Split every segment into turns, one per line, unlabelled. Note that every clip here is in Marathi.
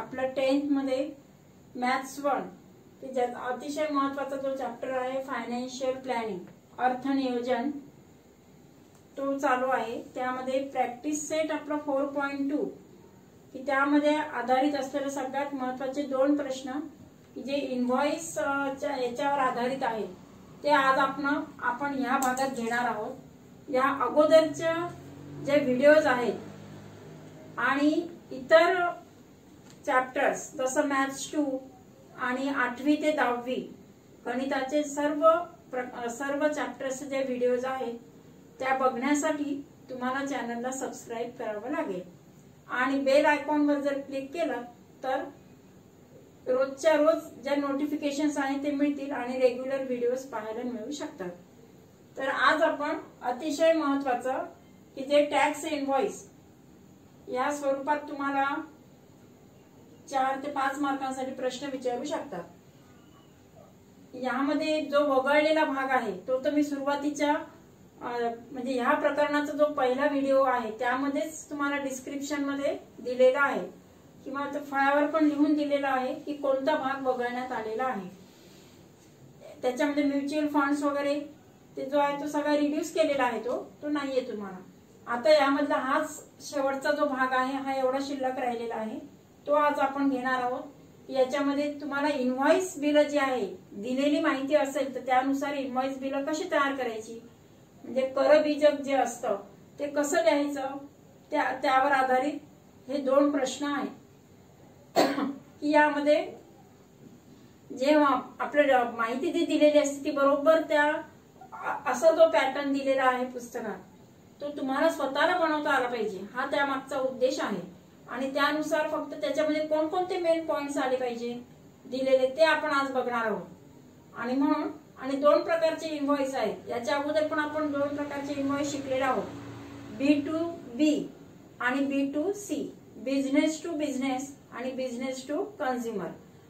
आपलं 10th मध्ये मॅथ्स 1 की ज्यात अतिशय महत्त्वाचा जो चॅप्टर आहे फायनान्शियल प्लॅनिंग, अर्थनियोजन, तो चालू आहे। त्यामध्ये प्रॅक्टिस सेट आपला 4.2 की त्यामध्ये आधारित असलेले सगळ्यात महत्त्वाचे 2 प्रश्न की जे इनव्हॉइस याच्यावर आधारित आहे ते आज आपण ह्या भागात घेणार आहोत। या अगोदरच्या जे व्हिडिओज आहेत आणि इतर चॅप्टर्स जसं मॅथ्स 2 आणि 8वी ते 10वी गणिताचे सर्व चॅप्टर्सचे जे व्हिडिओज आहेत त्या बघण्यासाठी तुम्हाला चॅनलला सबस्क्राईब करावं लागेल आणि बेल आयकॉनवर जर क्लिक केलं तर रोजच्या रोज ज्या नोटिफिकेशन्स आहेत ते मिळतील आणि रेग्युलर व्हिडिओज पाहायला मिळू शकतात। तर आज आपण अतिशय महत्त्वाचं की जे टॅक्स इनव्हॉइस या स्वरूपात तुम्हाला 4 ते 5 मार्कांसाठी प्रश्न विचारू शकतात। यामध्ये जो वगळलेला भाग आहे तो तर मी सुरुवातीच्या म्हणजे ह्या प्रकरणाचा जो पहिला व्हिडिओ आहे त्यामध्येच तुम्हाला डिस्क्रिप्शन मध्ये दिलेला आहे किंवा फळ्यावर पण लिहून दिलेला आहे की कोणता भाग वगळण्यात आलेला आहे। त्याच्यामध्ये म्युच्युअल फंड्स वगैरे ते जो आहे तो सगळा रिड्यूस केलेला आहे तो नाहीये तुम्हाला। आता यामधला हाच शेवटचा जो भाग आहे हा एवढा शिल्लक राहिलेला आहे तो आज आपण घेणार आहोत। याच्यामध्ये तुम्हाला इनव्हॉइस बिल जी आहे दिलेली माहिती असेल तर त्यानुसार इनव्हॉइस बिल कशी तयार करायची म्हणजे करबीजक जे असतं ते कसं लिहायचं त्यावर आधारित हे 2 प्रश्न आहेत की यामध्ये जेव्हा आपल्याला माहिती जी दिलेली असते ती बरोबर त्या असा जो पॅटर्न दिलेला आहे पुस्तकात तो तुम्हाला स्वतःला बनवता आला पाहिजे हा त्यामागचा उद्देश आहे आणि त्यानुसार फक्त त्याच्यामध्ये कोणकोणते मेन पॉइंट्स आले पाहिजे दिलेले ते आपण आज बघणार आहोत। आणि म्हणून 2 प्रकारचे इनव्हॉइस आहेत। याच्या अगोदर पण आपण 2 प्रकारचे इनव्हॉइस शिकलेले आहोत, B2B आणि B2C, बिझनेस टू बिझनेस आणि बिझनेस टू कंझ्युमर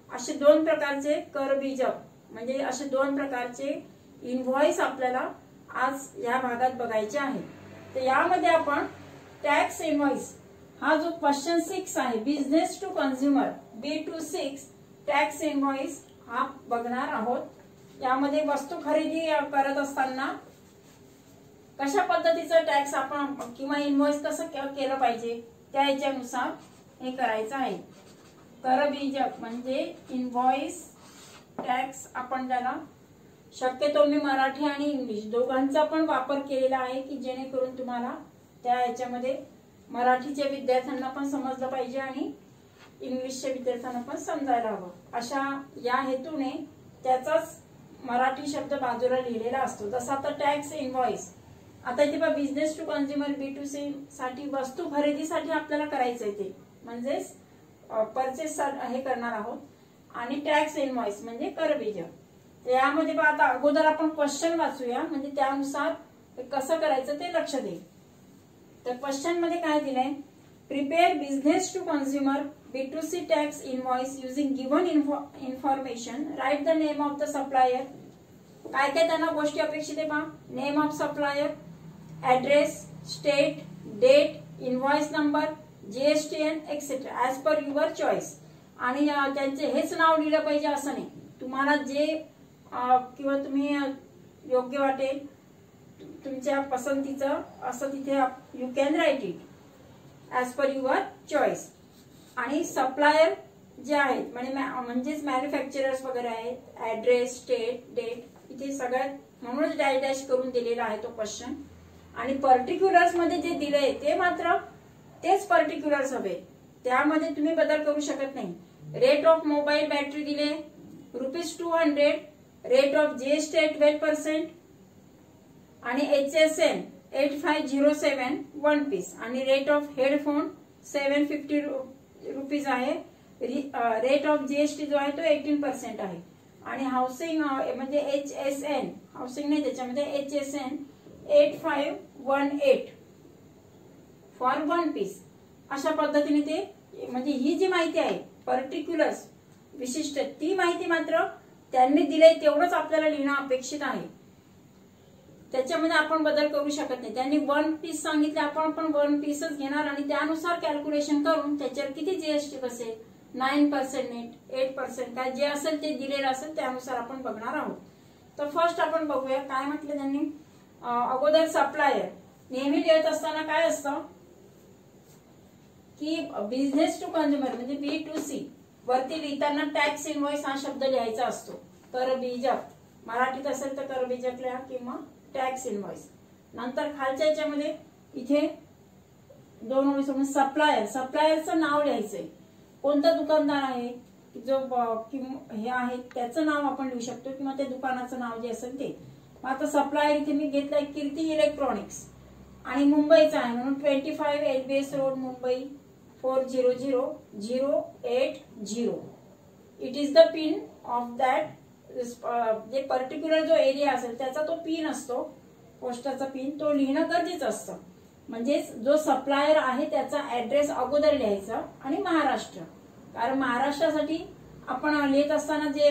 असे 2 प्रकारचे करबीजक म्हणजे असे 2 प्रकारचे इनव्हॉइस आपल्याला आज या भागात बघायचे आहे। तर यामध्ये आपण टॅक्स इनव्हॉइस हा जो क्वेश्चन 6 आहे business to consumer B26 tax invoice हा बघणार आहोत। यामध्ये वस्तू खरेदी करत असताना कशा पद्धतीचा टॅक्स आपण किंवा इनव्हॉइस कसं केलं पाहिजे त्या याच्यानुसार हे करायचं आहे। करबीजक म्हणजे इनव्हॉइस टॅक्स आपण त्याला शक्यतो मी मराठी आणि इंग्लिश दोघांचा पण वापर केलेला आहे की जेणेकरून तुम्हाला त्या याच्यामध्ये मराठीच्या विद्यार्थ्यांना पण समजलं पाहिजे आणि इंग्लिशच्या विद्यार्थ्यांना पण समजायला हवं अशा या हेतूने त्याचाच मराठी शब्द बाजूला लिहिलेला असतो। जसं आता टॅक्स इनव्हॉइस आता इथे बघा बिझनेस टू कंझ्युमर B2C साठी वस्तू खरेदीसाठी आपल्याला करायचंय ते म्हणजेच परचेस हे करणार आहोत आणि टॅक्स इनव्हॉइस म्हणजे करबीजक। यामध्ये बघा आता अगोदर आपण क्वेश्चन वाचूया म्हणजे त्यानुसार कसं करायचं ते लक्ष देईल। तर क्वेश्चन मध्ये काय दिलंय, prepare business to consumer B2C tax invoice using given information, write the name of the supplier. काय काय त्यांना गोष्टी अपेक्षित आहे पहा, name of supplier, address, state, date, invoice number, GSTN etcetera as per your choice. आणि त्यांचे हेच नाव लिहिलं पाहिजे असं नाही, तुम्हाला जे किंवा तुम्ही योग्य वाटेल तुमच्या पसंतीचं असं तिथे you can write it as per your choice. आणि सप्लायर जे आहेत म्हणजेच मॅन्युफॅक्चरर्स वगैरे आहेत, ऍड्रेस, स्टेट, डेट इथे सगळ्यात म्हणूनच डॅश डॅश करून दिलेला आहे तो क्वेश्चन। आणि पर्टिक्युलर्स मध्ये जे दिलंय ते मात्र तेच पर्टिक्युलर्स हवे, त्यामध्ये तुम्ही बदल करू शकत नाही। रेट ऑफ मोबाईल बॅटरी दिले ₹200, रेट ऑफ GST 12% आणि HSN 8507 1 पीस आणि रेट ऑफ हेडफोन 750 रुपीज आहे। रेट ऑफ GST जो आहे तो 18% आहे आणि हाऊसिंग म्हणजे HSN हाऊसिंग नाही त्याच्यामध्ये HSN 8518 फॉर 1 पीस अशा पद्धतीने ते म्हणजे ही जी माहिती आहे पर्टिक्युलर्स विशिष्ट ती माहिती मात्र त्यांनी दिले तेवढंच आपल्याला लिहिणं अपेक्षित आहे, त्याच्यामध्ये आपण बदल करू शकत नाही। त्यांनी 1 पीस सांगितले आपण पण 1 पीसच घेणार आणि त्यानुसार कॅल्क्युलेशन करून त्याच्यावर किती GST बसेल 9% नेट, 8% काय जे असेल ते दिलेलं असेल त्यानुसार आपण बघणार आहोत. तर फर्स्ट आपण बघूया काय म्हटलं त्यांनी. अगोदर सप्लायर नेहमी लिहित असताना काय असतं की बिझनेस टू कंझ्युमर म्हणजे B2C वरती लिहिताना टॅक्स इनव्हॉइस हा शब्द लिहायचा असतो. करबीजक मराठीत असेल तर करबीजक लिहा किंवा टॅक्स इनव्हॉइस. नंतर खालच्या याच्यामध्ये इथे 2 ओळी सोडून सप्लायर, सप्लायरचं नाव लिहायचंय. कोणता दुकानदार आहे जो हे आहे त्याचं नाव आपण लिहू शकतो किंवा त्या दुकानाचं नाव जे असेल ते. आता सप्लायर इथे मी घेतलाय कीर्ती इलेक्ट्रॉनिक्स आणि मुंबईचा आहे म्हणून 25 LBS road Mumbai 400080. It is the pin of that जे पर्टिक्युलर जो एरिया असेल त्याचा तो पिन असतो, पोस्टाचा पिन तो लिहिणं गरजेचं असतं. म्हणजेच जो सप्लायर आहे त्याचा ऍड्रेस अगोदर लिहायचा आणि महाराष्ट्र, कारण महाराष्ट्रासाठी आपण लिहित असताना जे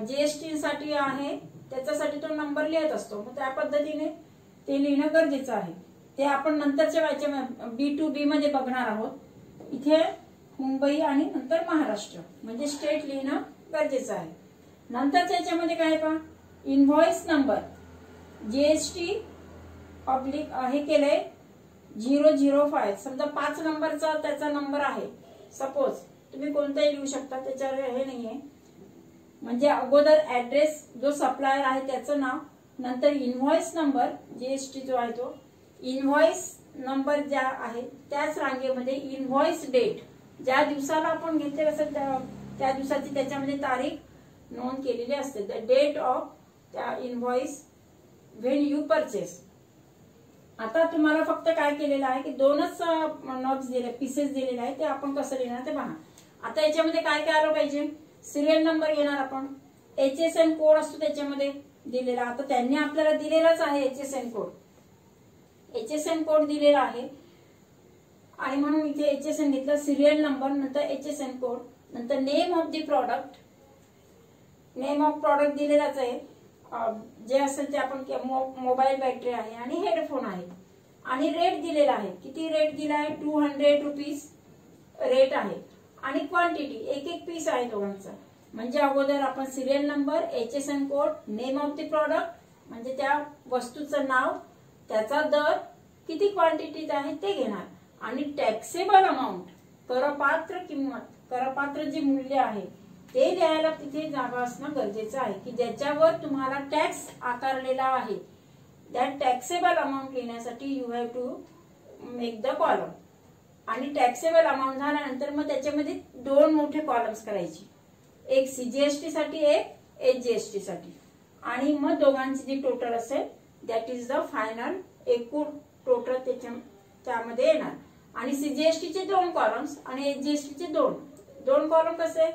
GST साठी आहे त्याच्यासाठी तो नंबर लिहित असतो, मग त्या पद्धतीने ते लिहिणं गरजेचं आहे. ते आपण नंतरच्या B2B मध्ये बघणार आहोत. इथे मुंबई आणि नंतर महाराष्ट्र म्हणजे स्टेट लिहिणं गरजेचं आहे. नंतरच्या याच्यामध्ये काय पहा इनव्हॉइस नंबर GST पब्लिक हे केलंय 005. समजा 5 नंबरचा त्याचा नंबर आहे, सपोज तुम्ही कोणताही लिहू शकता त्याच्यावर हे नाहीये. म्हणजे अगोदर ऍड्रेस जो सप्लायर आहे त्याचं नाव, नंतर इनव्हॉइस नंबर GST जो आहे तो, इनव्हॉइस नंबर ज्या आहे त्याच रांगेमध्ये इनव्हॉइस डेट ज्या दिवसाला आपण घेतलेलं असेल त्या दिवसाची त्याच्यामध्ये तारीख नोंद केलेली असते. द डेट ऑफ त्या इनव्हॉइस व्हेन यू परचेस. आता तुम्हाला फक्त काय केलेलं आहे की 2च नॉब्स दिले, पीसेस दिलेले आहे, ते आपण कसं लिहिणार ते पहा. आता याच्यामध्ये काय काय आलं पाहिजे, सिरियल नंबर घेणार आपण, HSN कोड असतो त्याच्यामध्ये दिलेला. आता त्यांनी आपल्याला दिलेलाच आहे HSN कोड, HSN कोड दिलेला आहे आणि म्हणून इथे HSN घेतलं. सिरियल नंबर नंतर HSN कोड नंतर name of the product, name of product दिलेलाच आहे. जे असेल ते आपण मोबाईल बॅटरी आहे आणि हेडफोन आहे आणि रेट दिलेला आहे. किती रेट दिला आहे 200 रुपीज रेट आहे आणि क्वांटिटी एक पीस आहे दोघांचा. म्हणजे अगोदर आपण serial number, HSN code, name of the product म्हणजे त्या वस्तूचं नाव, त्याचा दर, किती क्वांटिटीत आहे ते घेणार आणि टॅक्सेबल अमाऊंट करपात्र किंमत, करपात्र जे मूल्य आहे ते लिहायला तिथे जागा असणं गरजेचं आहे की ज्याच्यावर तुम्हाला टॅक्स आकारलेला आहे. त्या टॅक्सेबल अमाऊंट लिहिण्यासाठी you have to make the column. आणि टॅक्सेबल अमाऊंट झाल्यानंतर मग त्याच्यामध्ये 2 मोठे कॉलम्स करायचे, एक CGST साठी एक HGST साठी आणि मग दोघांची जी टोटल असेल दॅट इज द फायनल एकूण टोटल त्यामध्ये येणार. आणि CGST चे 2 कॉलम्स आणि HGST चे 2 कॉलम कसे,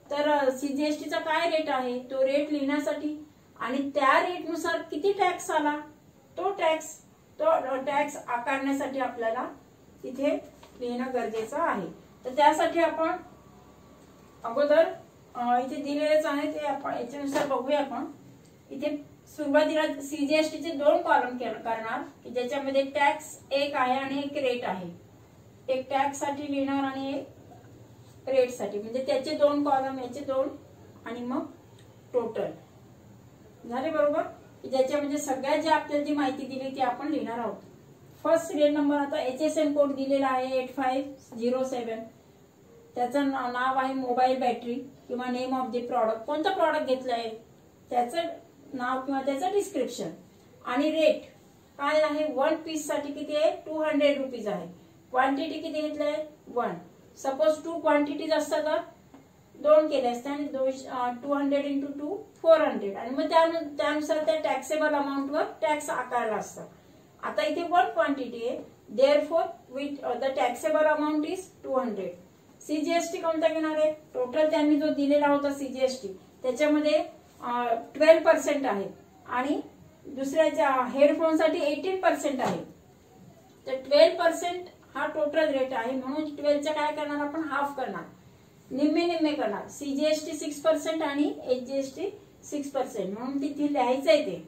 तर CGST चा काय रेट आहे तो रेट लिहिण्यासाठी आणि त्या रेटनुसार किती टॅक्स आला तो टॅक्स आकारण्यासाठी आपल्याला तिथे लिहिणं गरजेचं आहे. तर त्यासाठी आपण अगोदर इथे दिलेलेच आहे ते आपण याच्यानुसार बघूया. आपण इथे सुरुवातीला CGST चे 2 कॉलम करणार की ज्याच्यामध्ये टॅक्स एक आहे आणि एक रेट आहे. एक टॅक्स साठी लिहिणार आणि एक रेट साठी, म्हणजे त्याचे 2 कॉलम, याचे 2 आणि मग टोटल झाले बरोबर. ज्याच्यामध्ये सगळ्यात जे आपल्याला जी माहिती दिली ती आपण लिहिणार आहोत. फर्स्ट सिरियल नंबर आता HSN कोड दिलेला आहे 8507. त्याचं नाव आहे मोबाईल बॅटरी किंवा नेम ऑफ द प्रॉडक्ट, कोणता प्रॉडक्ट घेतलाय त्याचं नाव किंवा त्याचं डिस्क्रिप्शन आणि रेट काय आहे. 1 पीस साठी किती आहे 200 रुपीज आहे. क्वांटिटी किती घेतलंय 1. सपोज 2 क्वांटिटीज असतात तर 2 केले असते आणि 200 into 2 400 आणि मग त्यानुसार त्या टॅक्सेबल अमाऊंट वर टॅक्स आकारला असतं. आता इथे 1 क्वांटिटी आहे, therefore with the taxable amount is 200. CGST कोणता घेणार आहे, टोटल त्यांनी जो दिलेला होता CGST त्याच्यामध्ये 12% आहे आणि दुसऱ्याच्या हेडफोन साठी 18% आहे. तर 12% हा टोटल रेट आहे म्हणून 12चा काय करणार आपण हाफ करणार, निम्मे करणार. CGST 6% आणि HGST 6% म्हणून तिथे लिहायचं आहे ते.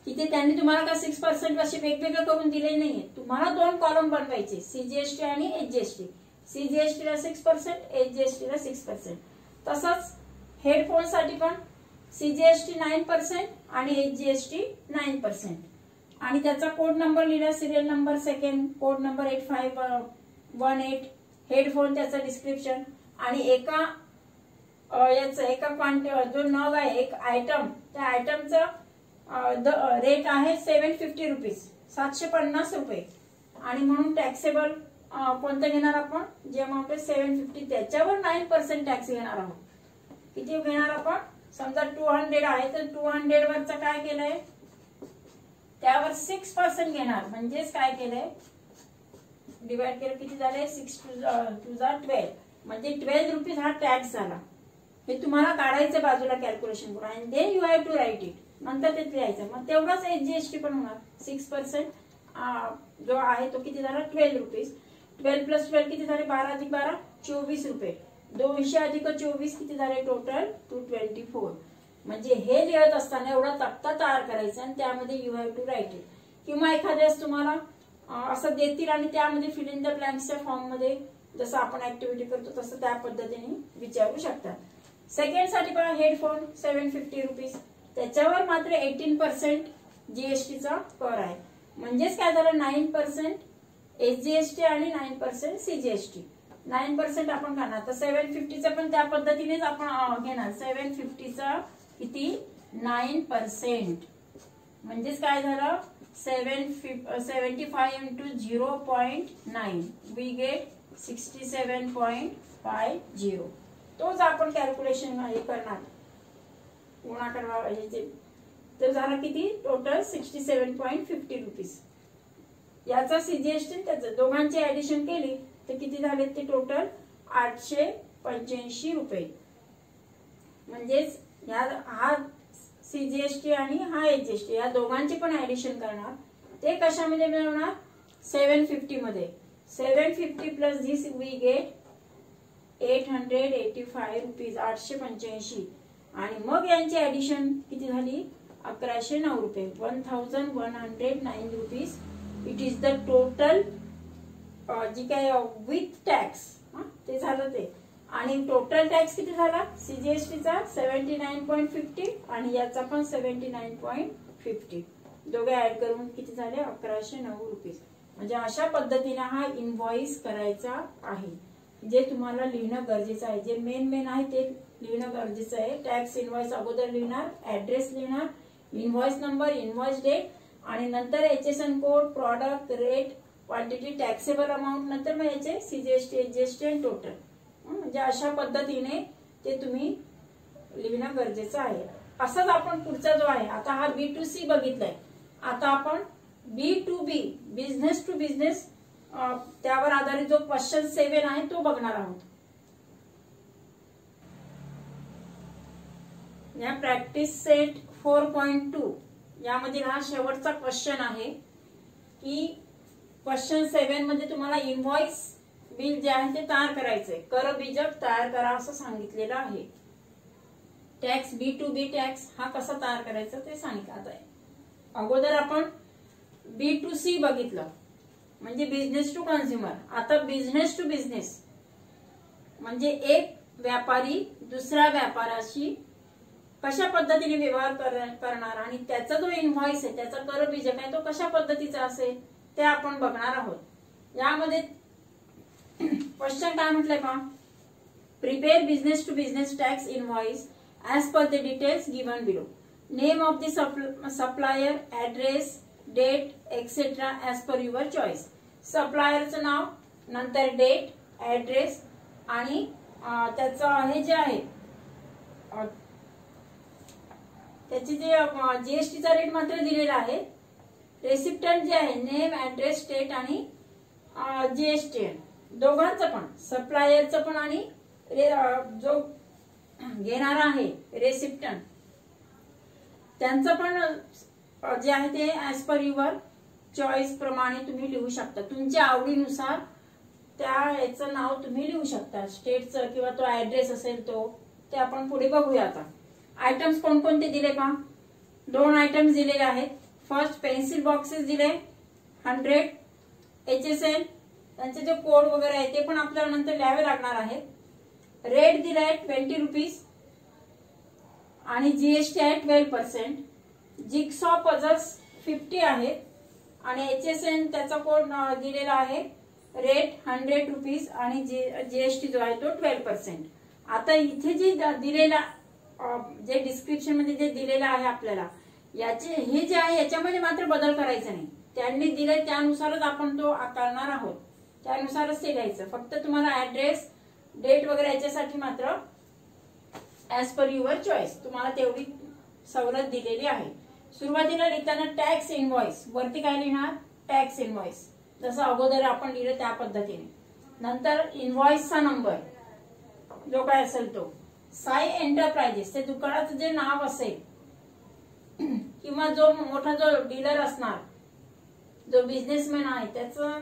तिथे त्यांनी तुम्हाला का 6% असे वेगवेगळे करून दिले नाहीये, तुम्हाला 2 कॉलम बनवायचे CGST आणि HGST. CGST ला 6%, HGST ला 6%. तसंच हेडफोनसाठी पण CGST 9% आणि HGST 9%. आणि त्याचा कोड नंबर लिहिला, serial number second, code number 8518, headphone त्याचं डिस्क्रिप्शन आणि एका जो नग आहे एक आयटम, त्या आयटमचं रेट आहे 750 रुपीज, 750 रुपये. आणि म्हणून टॅक्सेबल कोणतं घेणार आपण, जे अमाऊंट आहे 750, त्याच्यावर 9% टॅक्स घेणार आहोत. किती घेणार आपण, समजा 200 आहे तर 200 वरचं काय केलंय, त्यावर 6% घेणार. म्हणजेच काय केलंय, डिवाइड केलं किती झाले, 6 2 12, म्हणजे 12 रुपीज हा टॅक्स झाला. हे तुम्हाला काढायचं बाजूला कॅल्क्युलेशन करून आणि then you have to write it, नंतर ते लिहायचं. मग तेवढाच HGST पण होणार. 6% जो आहे तो किती झाला, 12 रुपीज. 12 + 12 किती झाले, 12 + 12 24 रुपये. 200 + 24 किती झाले, टोटल 224. म्हणजे हे लिहित असताना एवढा तक्ता तयार करायचा आणि त्यामध्ये you have to write it. किंवा एखाद्यास तुम्हाला असं देतील आणि त्यामध्ये फिल इन द ब्लँक्सच्या फॉर्म मध्ये जसं आपण ऍक्टिव्हिटी करतो तसं त्या पद्धतीने विचारू शकतात. सेकंड साठी पहा, हेडफोन 750 रुपीज, त्याच्यावर मात्र 18% GSTचा कर आहे. म्हणजेच काय झालं, 9% HGST आणि 9% CGST. 9% आपण करणार. तर 750चा पण त्या पद्धतीनेच आपण घेणार. 750चा किती, 9%. म्हणजेच काय झालं, 75 into 0.9 we get 67.50. तोच आपण कॅल्क्युलेशन हे करणार, गुणाकार तर झाला किती, टोटल 67.50 रुपीज. याचा CGST त्याचं दोघांची ऍडिशन केली तर किती झाले, ते टोटल 885 रुपये. म्हणजेच हा CGST आणि हा HGST या दोघांचे पण ऍडिशन करणार. ते कशामध्ये मिळवणार, 750 मध्ये. 750 plus this we get 885 rupees, 885. आणि मग यांची ऍडिशन किती झाली, 1109 रुपये, 1109 rupees. It is the total जी काय विथ टॅक्स ते झालं ते. आणि टोटल टॅक्स किती झाला, CGSTचा 79.50 आणि याचा पण 79.50. दोघे ऍड करून किती झाले, 1109 रुपीज. म्हणजे अशा पद्धतीने हा इनव्हॉइस करायचा आहे. जे तुम्हाला लिहिणं गरजेचं आहे, जे मेन आहे ते लिहिणं गरजेचं आहे. टॅक्स इनव्हॉइस अगोदर लिहिणार, ऍड्रेस लिहिणार, इनव्हॉइस नंबर, इनव्हॉइस डेट आणि नंतर HSN code, product, rate, quantity, taxable amount, नंतर मग याचे CGST, HGST आणि टोटल. म्हणजे अशा पद्धतीने ते तुम्ही लिहिणं गरजेचं आहे. असंच आपण पुढचा जो आहे, आता हा B2C बघितलाय, आता आपण B2B, बिझनेस टू बिझनेस, त्यावर आधारित जो क्वेश्चन 7 आहे तो बघणार आहोत. या प्रॅक्टिस सेट 4.2 यामधील हा शेवटचा क्वेश्चन आहे की क्वेश्चन 7 मध्ये तुम्हाला इनव्हॉइस बिल जे आहे ते तयार करायचंय, कर बीजक तयार करा असं सांगितलेलं आहे. टॅक्स B2B टॅक्स हा कसा तयार करायचा ते सांगितलं आहे. अगोदर आपण B2C बघितलं, म्हणजे बिझनेस टू कन्झ्युमर. आता बिझनेस टू बिझनेस म्हणजे एक व्यापारी दुसऱ्या व्यापाराशी कशा पद्धतीने व्यवहार करणार आणि त्याचा जो इनव्हॉइस आहे, त्याचा कर बीजक आहे तो कशा पद्धतीचा असेल ते आपण बघणार आहोत. यामध्ये क्वेश्चन काय म्हटलंय पहा, prepare business to business tax invoice as per the details given below. Name of the supplier, address, date etcetera as per your choice. सप्लायरचं नाव, नंतर डेट, ऍड्रेस आणि त्याचं हे जे आहे त्याची जे GSTचा रेट मात्र दिलेला आहे. रेसिप्टंट जे आहे, नेम, ऍड्रेस, स्टेट आणि GST दोघांचं पण, सप्लायरचं पण आणि जो घेणारा आहे रेसिप्टंट त्यांचं पण जे आहे ते ऍज पर युअर चॉईस प्रमाणे तुम्ही लिहू शकता. तुमच्या आवडीनुसार त्या याचं नाव तुम्ही लिहू शकता, स्टेटचं किंवा तो ऍड्रेस असेल तो, ते आपण पुढे बघूया. आता आयटम्स कोणकोणते दिले पहा, 2 आयटम्स दिलेले आहेत. फर्स्ट पेन्सिल बॉक्सेस दिले 100 HSN त्यांचे जे कोड वगैरे आहे ते पण आपल्याला नंतर लिहावे लागणार आहेत। रेट दिलाय 20 रुपीज आणि जीएसटी आहे 12%। जिगसॉ पझल्स 50 आहेत आणि HSN त्याचा कोड दिलेला आहे रेट 100 रुपीज आणि जीएसटी जो आहे तो 12%। आता इथे जे दिलेला जे डिस्क्रिप्शन मध्ये जे दिलेलं आहे आपल्याला याचे हे जे आहे याच्यामध्ये मात्र बदल करायचा नाही। त्यांनी दिले त्यानुसारच आपण तो करणार आहोत, त्यानुसारच ते लिहायचं। फक्त तुम्हाला ऍड्रेस डेट वगैरे याच्यासाठी मात्र ऍज पर युअर चॉईस तुम्हाला तेवढी सवलत दिलेली आहे। सुरुवातीला लिहिताना टॅक्स इनव्हॉइस वरती काय लिहिणार टॅक्स इनव्हॉइस, जसं अगोदर आपण लिहिलं त्या पद्धतीने। नंतर इनव्हॉइसचा नंबर जो काय असेल तो, साई एंटरप्राइजेस ते दुकानाचं जे नाव असेल किंवा जो मोठा जो डीलर असणार, जो बिझनेसमॅन आहे त्याचं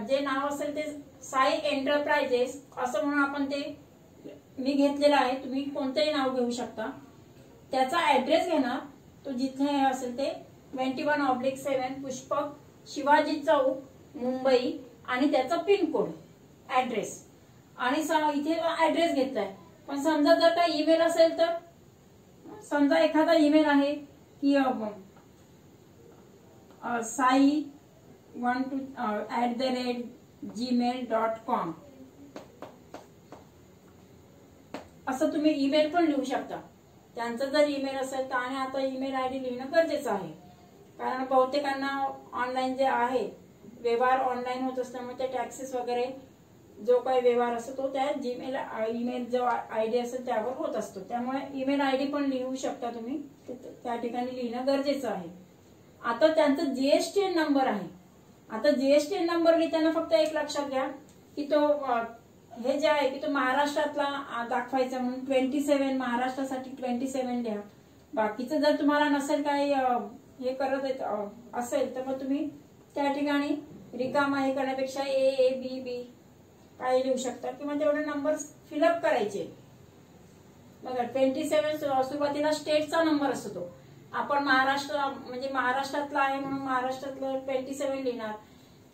जे नाव असेल ते साई एंटरप्राइजेस असं म्हणून आपण ते मी घेतलेलं आहे। तुम्ही कोणतेही नाव घेऊ शकता। त्याचा ऍड्रेस घेणार, तो जिथे असेल ते 21/7 पुष्पक शिवाजी चौक मुंबई आणि त्याचा पिन कोड ऍड्रेस आणि इथे ऍड्रेस घेतलाय। पण समजा जर का ईमेल असेल तर समजा एखादा ईमेल आहे की sai12@gmail.com असं तुम्ही ईमेल पण लिहू शकता। त्यांचा जर ईमेल असेल तर, आणि आता ईमेल आयडी लिहिणं गरजेचं आहे कारण बहुतेकांना ऑनलाईन जे आहे व्यवहार ऑनलाईन होत असल्यामुळे ते टॅक्सेस वगैरे जो काही व्यवहार असतो तो त्या जीमेल ईमेल जो आयडी असेल त्यावर होत असतो, त्यामुळे ईमेल आयडी पण लिहू शकता तुम्ही, त्या ठिकाणी लिहिणं गरजेचं आहे। आता त्यांचा जीएसटीएन नंबर आहे। आता जीएसटीएन नंबर लिहिताना फक्त एक लक्षात घ्या की तो हे जे आहे की तो महाराष्ट्रातला दाखवायचा म्हणून 27 महाराष्ट्रासाठी 27 लिहा। बाकीचं जर तुम्हाला नसेल काही हे करत असेल तर मग तुम्ही त्या ठिकाणी रिकामा हे करण्यापेक्षा ए बी बी काही लिहू शकता किंवा तेवढे नंबर फिलअप करायचे। बघा 27 सुरुवातीला स्टेटचा नंबर असतो, आपण महाराष्ट्र म्हणजे महाराष्ट्रातला आहे म्हणून महाराष्ट्रातलं 27 लिहिणार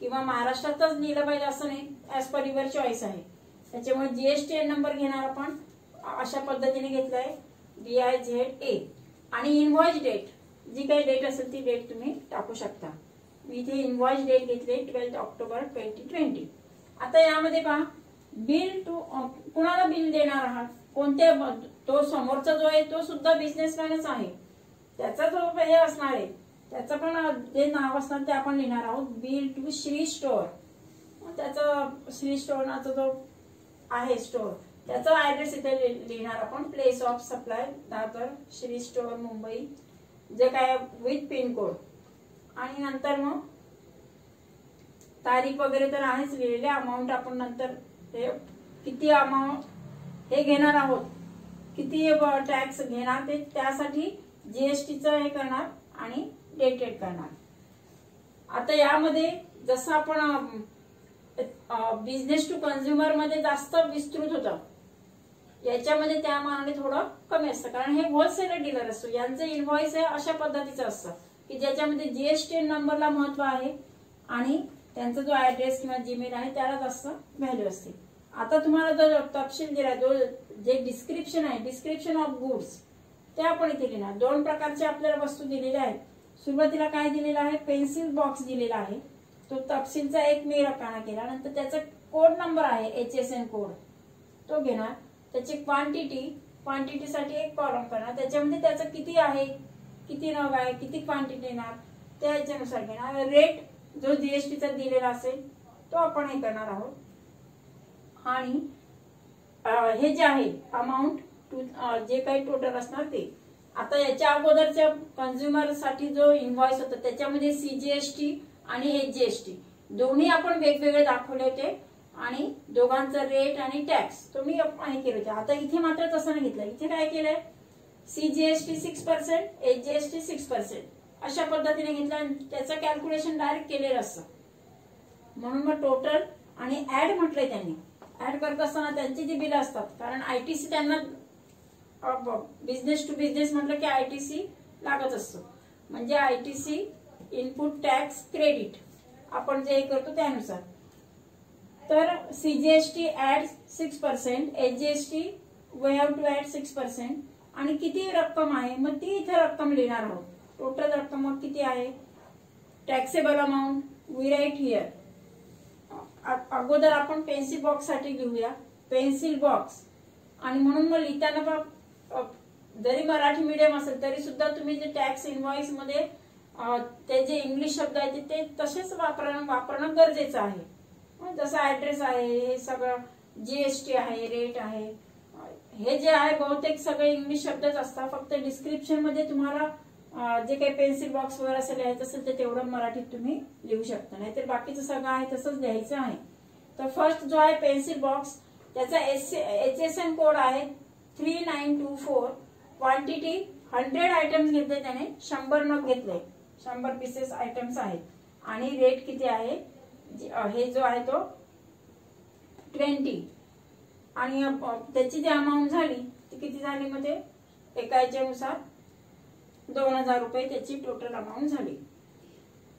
किंवा महाराष्ट्रातच लिहिलं पाहिजे असं नाही, ऍज पर युअर चॉईस आहे। त्याच्यामुळे जीएसटीएन नंबर घेणार आपण अशा पद्धतीने घेतलाय DIZA आणि इनव्हॉइस डेट जी काही डेट असेल ती डेट तुम्ही टाकू शकता। मी इथे इनव्हॉइस डेट घेतली 12 ऑक्टोबर 2020। आता यामध्ये पहा बिल कुणाला बिल देणार आहात, कोणत्या तो समोरचा जो आहे तो सुद्धा बिझनेसमॅनच आहे, त्याचा जो हे असणार आहे त्याचं पण जे नाव असणार ते आपण लिहिणार आहोत। बिल टू श्री स्टोअर, त्याचा श्री स्टोअर नाचा जो आहे स्टोअर त्याचा ऍड्रेस इथे लिहिणार आपण, place of supply Dadar Shri store Mumbai जे काय विथ पिन कोड, आणि नंतर मग तारीख वगैरे तर आहेच लिहिलेले। अमाऊंट आपण नंतर हे किती अमाऊंट हे घेणार आहोत, किती टॅक्स घेणार ते त्यासाठी जीएसटीचं हे करणार आणि डेटेड करणार। आता यामध्ये जसं आपण बिझनेस टू कंझ्युमर मध्ये जास्त विस्तृत होतं, याच्यामध्ये त्या मानाने थोडं कमी असतं कारण हे होलसेलर डीलर असतो। यांचं इनव्हॉइस हे अशा पद्धतीचं असतं की ज्याच्यामध्ये जीएसटीएन नंबरला महत्व आहे आणि त्यांचा जो ऍड्रेस किंवा जीमेल आहे त्याला जास्त व्हॅल्यू असते। आता तुम्हाला जो तपशील दिला जो जे डिस्क्रिप्शन आहे, डिस्क्रिप्शन ऑफ गुड्स, ते आपण इथे लिहिणार। दोन प्रकारचे आपल्याला वस्तू दिलेल्या आहेत। सुरुवातीला काय दिलेलं आहे, पेन्सिल बॉक्स दिलेला आहे, तो तपशीलचा एक मी रकाना केला, नंतर त्याचा कोड नंबर आहे HSN कोड तो घेणार, त्याची क्वांटिटीसाठी एक कॉलम करणार, त्याच्यामध्ये त्याचं किती आहे, किती नग आहे, किती क्वांटिटी येणार त्याच्यानुसार घेणार। रेट जो जीएसटीचा दिलेला असेल तो आपण हे करणार आहोत, आणि हे जे आहे अमाऊंट जे काही टोटल असणार ते। आता याच्या अगोदरच्या कंझ्युमर साठी जो इनव्हॉइस होता त्याच्यामध्ये CGST आणि HGST दोन्ही आपण वेगवेगळे दाखवले होते आणि दोघांचा रेट आणि टॅक्स तो मी हे केले होते। आता इथे मात्र तसं नाही घेतलं, इथे काय केलंय CGST 6%, HGST 6% अशा पद्धतीने घेतलं आणि त्याचं कॅल्क्युलेशन डायरेक्ट केलेलं असतं, म्हणून मग टोटल आणि ऍड म्हटलंय त्यांनी। ऍड करत असताना त्यांची जी बिलं असतात कारण ITC त्यांना बिझनेस टू बिझनेस म्हटलं की ITC लागत असतो, म्हणजे ITC इनपुट टॅक्स क्रेडिट आपण जे करतो त्यानुसार तर CGST add 6%, SGST we have to add 6%, आणि किती रक्कम आहे मग ती इथे रक्कम लिहिणार आहोत. टोटल रक्कम मग किती आहे, taxable amount we write here. अगोदर आपण पेन्सिल बॉक्स साठी लिहूया, पेन्सिल बॉक्स. आणि म्हणून मग लिहिताना जरी मराठी मीडियम असेल तरी सुद्धा तुम्ही जे टॅक्स इनव्हॉइस मध्ये ते जे इंग्लिश शब्द आहेत ते तसेच वापरणं गरजेचं आहे. जसं ऍड्रेस आहे, हे सगळं जीएसटी आहे, रेट आहे, हे जे आहे बहुतेक सगळे इंग्लिश शब्दच असतात. फक्त डिस्क्रिप्शन मध्ये तुम्हाला जे काही पेन्सिल बॉक्स वगैरे असं लिहायचं असेल ते तेवढं मराठीत तुम्ही लिहू शकता, नाहीतर बाकीचं सगळं आहे तसंच लिहायचं आहे. तर फर्स्ट जो आहे पेन्सिल बॉक्स, त्याचा HSN कोड आहे 3924. क्वांटिटी 100 आयटम्स घेतले त्याने, 100 नग घेतले, 100 पीसेस आयटम्स आहेत. आणि रेट किती आहे, हे जो आहे तो 20. आणि त्याची जी अमाऊंट झाली ती किती झाली, मध्ये एका याच्यानुसार 2000 रुपये त्याची टोटल अमाऊंट झाली,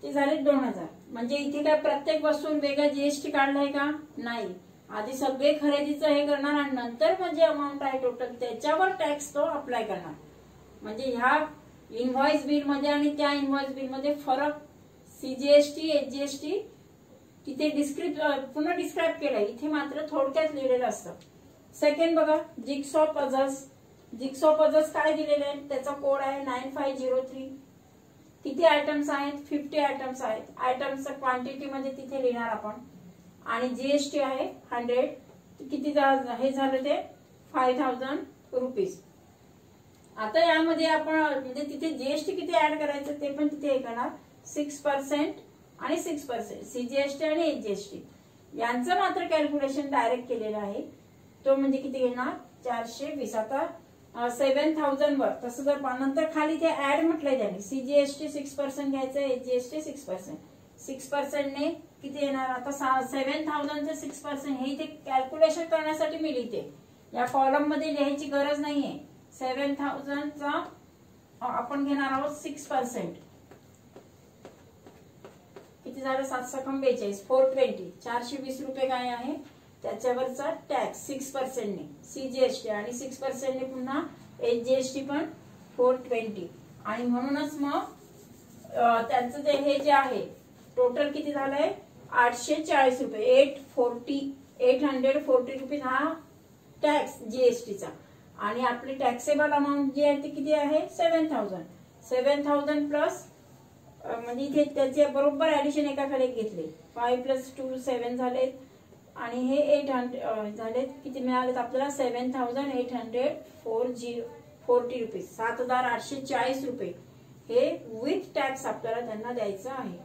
ती झाली 2000. म्हणजे इथे काय प्रत्येक वस्तूवर वेगळा जीएसटी काढलाय का, नाही. आधी सगळे खरेदीचं हे करणार आणि नंतर म्हणजे अमाऊंट आहे टोटल त्याच्यावर टॅक्स तो अप्लाय करणार. म्हणजे ह्या इनव्हॉइस बिल मध्ये आणि त्या इनव्हॉइस बिल मध्ये फरक सीजीएसटी एचजीएसटी तिथे पुन्हा डिस्क्राईब केलंय, इथे मात्र थोडक्यात लिहिलेलं असतं. सेकंड बघा, जिक्सॉ पझल्स. जिक्सॉ पझल्स काय दिलेले आहेत, त्याचा कोड आहे 9503. किती आयटम्स आहेत, 50 आयटम्स आहेत. आयटम्सचं क्वांटिटी मध्ये तिथे लिहिणार आपण. आणि जीएसटी आहे 100. किती हे झालं ते 5000 रुपीज. आता यामध्ये आपण म्हणजे तिथे जीएसटी किती ऍड करायचं ते पण तिथे हे करणार, 6% आणि 6%, सीजीएसटी आणि एचजीएसटी यांचं मात्र कॅल्क्युलेशन डायरेक्ट केलेलं आहे. तो म्हणजे किती घेणार, 420. आता 7000 वर तसं जर नंतर खाली ते ऍड म्हटलंय त्यांनी, सीजीएसटी 6% घ्यायचं, एचजीएसटी 6%. 6% ने किती येणार, आता 7000चं 6% हे इथे कॅल्क्युलेशन करण्यासाठी मी लिहिते, या कॉलम मध्ये लिहायची गरज नाहीये. 7000चा आपण घेणार आहोत 6%, किती झालं, 742, 420. 420 रुपये काय आहे त्याच्यावरचा टॅक्स 6% ने, सीजीएसटी आणि 6% ने पुन्हा एचजीएसटी पण 420. आणि म्हणूनच मग त्यांचं ते हे जे आहे टोटल किती झालंय 840 रुपये, 840 रुपीज हा टॅक्स जीएसटीचा. आणि आपली टॅक्सेबल अमाऊंट जी आहे ती किती आहे 7000. 7000 प्लस म्हणजे इथे त्याचे बरोबर ऍडिशन एका खाली घेतले, 5 + 2 7 झाले. आणि हे 800 झालेत, किती मिळालेत आपल्याला 7840 रुपीज, 7840 रुपये हे विथ टॅक्स आपल्याला त्यांना द्यायचं आहे.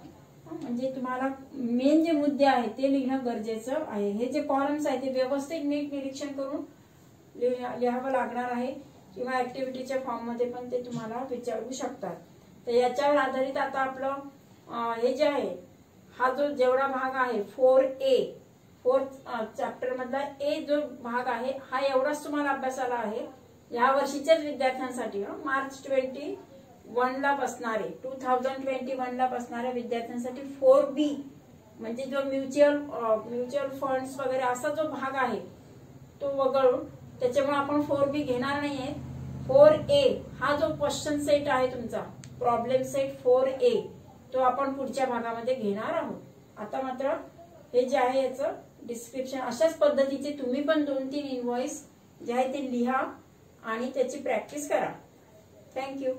म्हणजे तुम्हाला मेन जे मुद्दे आहेत ते लिहिणं गरजेचं आहे. हे जे कॉलम्स आहेत ते व्यवस्थित नीट निरीक्षण करून लिहावं लागणार आहे, किंवा ऍक्टिव्हिटीच्या फॉर्म मध्ये पण ते तुम्हाला विचारू शकतात. तर याच्यावर आधारित आता आपलं हे जे आहे हा जो जेवढा भाग आहे 4A, 4th चॅप्टर मधला ए जो भाग आहे हा एवढाच तुम्हाला अभ्यासाला आहे या वर्षीच्याच विद्यार्थ्यांसाठी. मार्च 21 ला बसणारे 2021 ला बसणाऱ्या विद्यार्थ्यांसाठी 4B म्हणजे जो म्युच्युअल फंड्स वगैरे असा जो भाग आहे तो वगळून, त्याच्यामुळे आपण 4B घेणार नाहीये. 4A हा जो क्वेश्चन सेट आहे तुमचा प्रॉब्लेम सेट 4A तो आपण पुढच्या भागामध्ये घेणार आहोत. आता मात्र हे जे आहे याचं डिस्क्रिप्शन अशाच पद्धतीचे तुम्ही पण 2-3 इनव्हॉइस जे आहे ते लिहा आणि त्याची प्रॅक्टिस करा. थँक्यू.